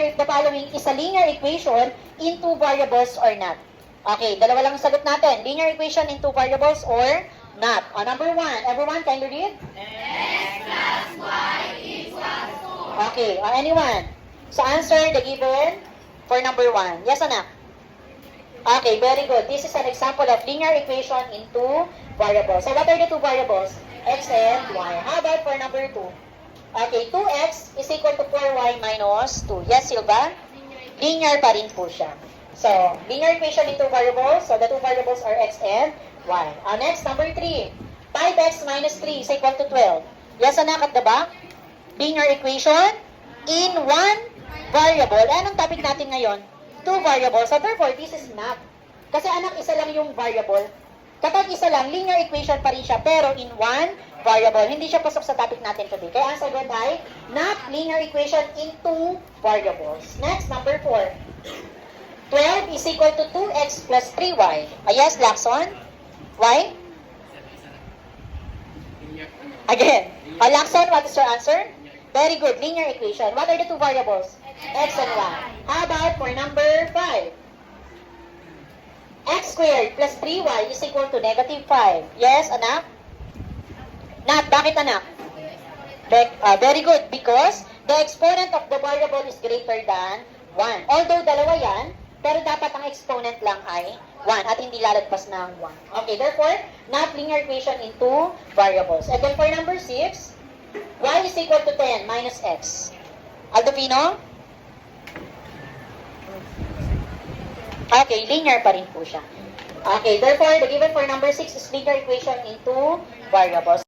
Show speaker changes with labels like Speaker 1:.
Speaker 1: if the following is a linear equation in two variables or not. Okay, dalawa lang ang sagot natin. Linear equation in two variables or not. Number 1, everyone, can you read?
Speaker 2: X plus Y equals 2.
Speaker 1: Okay, anyone? So answer the given for number 1. Yes, anak? Okay, very good. This is an example of linear equation in two variables. So what are the two variables? X and Y. How about for number 2? Okay, 2x is equal to 4y minus 2. Yes, Silva? Linear pa rin po siya. So, linear equation in two variables. So, the two variables are x and y. Next, number 3. 5x minus 3 is equal to 12. Yes, anak, at the back? Linear equation in one variable. Anong topic natin ngayon? Two variables. So, therefore, this is not. Kasi anak, isa lang yung variable. Kapag isa lang, linear equation pa rin siya, pero in one variable. Hindi siya pasok sa topic natin today. Kaya ang sagot ay not linear equation in two variables. Next, number 4. 12 is equal to 2x plus 3y. Yes, Lacson? Why? Again. Lacson, what is your answer? Very good. Linear equation. What are the two variables? X and y. How about for number 5? X squared plus 3y is equal to negative 5. Yes, anak? Not. Bakit, anak? Very good. Because the exponent of the variable is greater than 1. Although dalawa yan, pero dapat ang exponent lang ay 1 at hindi lalagpas ng 1. Okay, therefore, not linear equation in two variables. And then for number 6, y is equal to 10 minus x. Aldovino? Okay, linear pa rin po siya. Okay, therefore, the given for number 6 is linear equation in two variables.